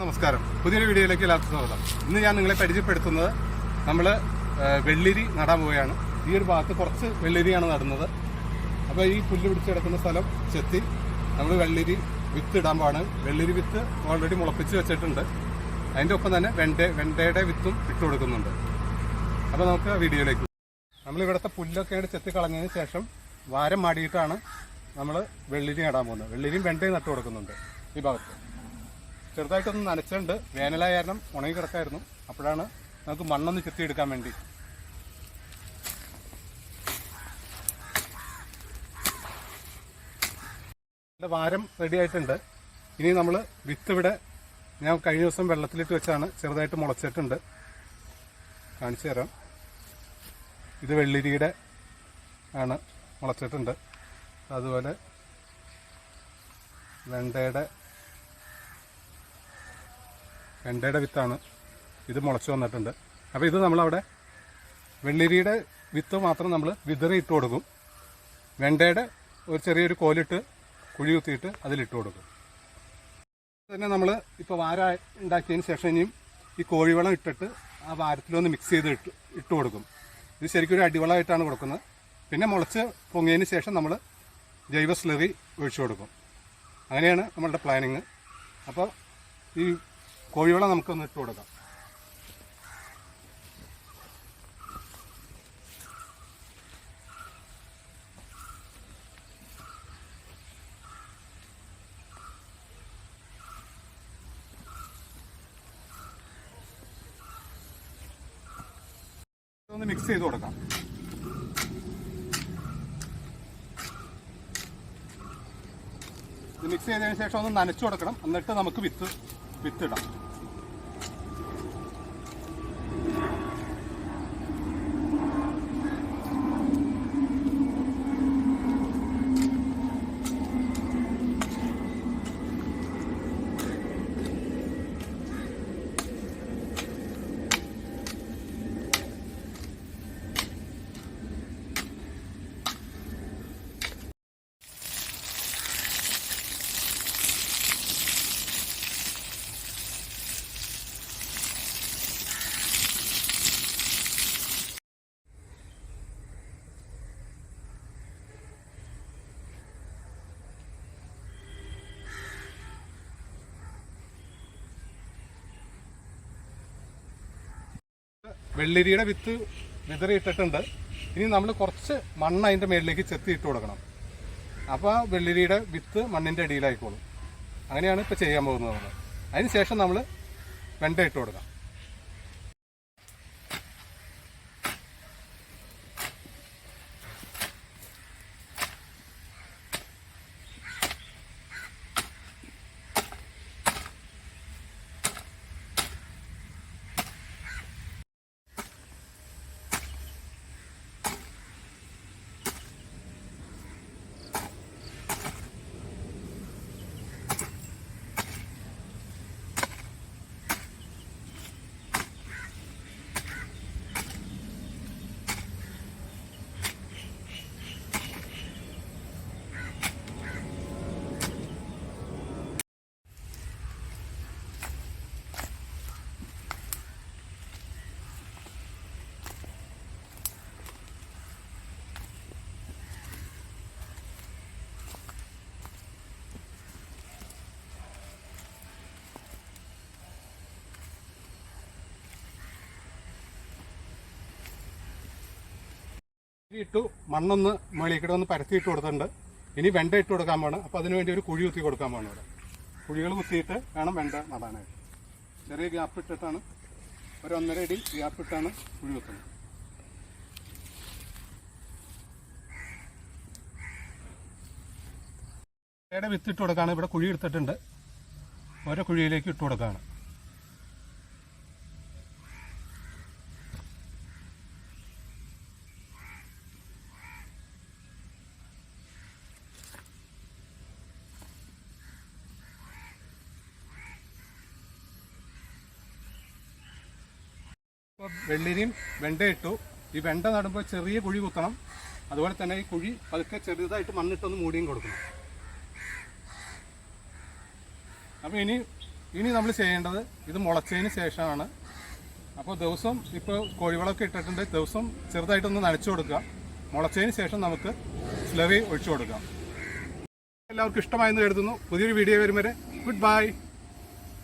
നമസ്കാരം, പുതിയൊരു വീഡിയോയിലേക്ക് എല്ലാവർക്കും സ്വാഗതം. ഇന്ന് ഞാൻ നിങ്ങളെ പരിചയപ്പെടുത്തുന്നത് നമ്മൾ വെള്ളിരി നടാൻ പോവുകയാണ്. ഈ ഒരു ഭാഗത്ത് കുറച്ച് വെള്ളിരിയാണ് നടുന്നത്. അപ്പോൾ ഈ പുല്ല് പിടിച്ച് കിടക്കുന്ന സ്ഥലം ചെത്തി നമ്മൾ വെള്ളിരി വിത്ത് ഇടാൻ പോവാണ്. വെള്ളിരി വിത്ത് ഓൾറെഡി മുളപ്പിച്ച് വെച്ചിട്ടുണ്ട്. അതിൻ്റെ ഒപ്പം തന്നെ വെണ്ടയുടെ വിത്തും ഇട്ട് കൊടുക്കുന്നുണ്ട്. അപ്പോൾ നമുക്ക് വീഡിയോയിലേക്ക്. നമ്മളിവിടുത്തെ പുല്ലൊക്കെ ചെത്തി കളഞ്ഞതിന് ശേഷം വാരം മാടിയിട്ടാണ് നമ്മൾ വെള്ളിരി നടാൻ പോകുന്നത്. വെള്ളിരിയും വെണ്ടയും നട്ടു കൊടുക്കുന്നുണ്ട്. ഈ ഭാഗത്ത് ചെറുതായിട്ടൊന്ന് നനച്ചുണ്ട്. വേനലായ കാരണം ഉണങ്ങി കിടക്കായിരുന്നു. അപ്പോഴാണ് നമുക്ക് മണ്ണൊന്ന് ചെത്തിയെടുക്കാൻ വേണ്ടി. വാരം റെഡി ആയിട്ടുണ്ട്. ഇനി നമ്മൾ വിത്ത് ഇവിടെ ഞാൻ കഴിഞ്ഞ ദിവസം വെള്ളത്തിലിട്ട് വെച്ചാണ് ചെറുതായിട്ട് മുളച്ചിട്ടുണ്ട്. കാണിച്ചു തരാം. ഇത് വെള്ളിരിയുടെ ആണ്, മുളച്ചിട്ടുണ്ട്. അതുപോലെ വെണ്ടയുടെ വിത്താണ്, ഇത് മുളച്ചു വന്നിട്ടുണ്ട്. അപ്പോൾ ഇത് നമ്മളവിടെ വെള്ളിരിയുടെ വിത്ത് മാത്രം നമ്മൾ വിതറി ഇട്ട് കൊടുക്കും. വെണ്ടയുടെ ഒരു ചെറിയൊരു കോലിട്ട് കുഴി കുത്തിയിട്ട് അതിലിട്ട് കൊടുക്കും. തന്നെ നമ്മൾ ഇപ്പോൾ വാരം ഉണ്ടാക്കിയതിന് ശേഷം ഇനിയും ഈ കോഴിവളം ഇട്ടിട്ട് ആ വാരത്തിലൊന്ന് മിക്സ് ചെയ്ത് ഇട്ട് കൊടുക്കും. ഇത് ശരിക്കും ഒരു അടിവളമായിട്ടാണ് കൊടുക്കുന്നത്. പിന്നെ മുളച്ച് പൊങ്ങിയതിന് ശേഷം നമ്മൾ ജൈവ സ്ലറി ഒഴിച്ചു കൊടുക്കും. അങ്ങനെയാണ് നമ്മളുടെ പ്ലാനിങ്. അപ്പോൾ ഈ കോഴിവളം നമുക്കൊന്ന് ഇട്ട് കൊടുക്കാം. ഒന്ന് മിക്സ് ചെയ്ത് കൊടുക്കാം. ഇത് മിക്സ് ചെയ്തതിന് ശേഷം ഒന്ന് നനച്ചു കൊടുക്കണം. എന്നിട്ട് നമുക്ക് വിത്തിടാം. വെള്ളിരിയുടെ വിത്ത് വിതറിയിട്ടിട്ടുണ്ട്. ഇനി നമ്മൾ കുറച്ച് മണ്ണ് അതിൻ്റെ മേളിലേക്ക് ചെത്തി ഇട്ട് കൊടുക്കണം. അപ്പോൾ വെള്ളിരിയുടെ വിത്ത് മണ്ണിൻ്റെ അടിയിലായിക്കോളും. അങ്ങനെയാണ് ഇപ്പോൾ ചെയ്യാൻ പോകുന്നത് നമ്മൾ. അതിന് ശേഷം നമ്മൾ വെണ്ട ഇട്ട് കൊടുക്കാം. ഇട്ടു മണ്ണൊന്ന് മേളിക്കൂടെ ഒന്ന് പരത്തിയിട്ട് കൊടുത്തിട്ടുണ്ട്. ഇനി വെണ്ട ഇട്ട് കൊടുക്കാൻ വേണം. അപ്പോൾ അതിനുവേണ്ടി ഒരു കുഴി കുത്തി കൊടുക്കാൻ വേണം. ഇവിടെ കുഴികൾ കുത്തിയിട്ട് വേണം വെണ്ട നടാനായിട്ട്. ചെറിയ ഗ്യാപ്പ് ഇട്ടിട്ടാണ്, ഒരു 1.5 അടി ഗ്യാപ്പ് ഇട്ടാണ് കുഴി കുത്തുന്നത്. വെണ്ടയുടെ വിത്ത് ഇട്ട് കൊടുക്കുകയാണ്. ഇവിടെ കുഴി എടുത്തിട്ടുണ്ട്. ഓരോ കുഴിയിലേക്ക് ഇട്ട് കൊടുക്കുകയാണ്. വെള്ളിരിയും വെണ്ട ഇട്ടു. ഈ വെണ്ട നടുമ്പോൾ ചെറിയ കുഴി കുത്തണം. അതുപോലെ തന്നെ ഈ കുഴി പതുക്കെ ചെറുതായിട്ട് മണ്ണിട്ടൊന്ന് മൂടിയും കൊടുക്കണം. അപ്പോൾ ഇനി ഇനി നമ്മൾ ചെയ്യേണ്ടത് ഇത് മുളച്ചതിന് ശേഷമാണ്. അപ്പോൾ ദിവസം ഇപ്പോൾ കോഴിവളമൊക്കെ ഇട്ടിട്ടുണ്ട്, ദിവസം ചെറുതായിട്ടൊന്ന് നനച്ചു കൊടുക്കുക. മുളച്ചതിന് ശേഷം നമുക്ക് സ്ലറി ഒഴിച്ചു കൊടുക്കാം. എല്ലാവർക്കും ഇഷ്ടമായെന്ന് കരുതുന്നു. പുതിയൊരു വീഡിയോ വരും വരെ ഗുഡ് ബൈ.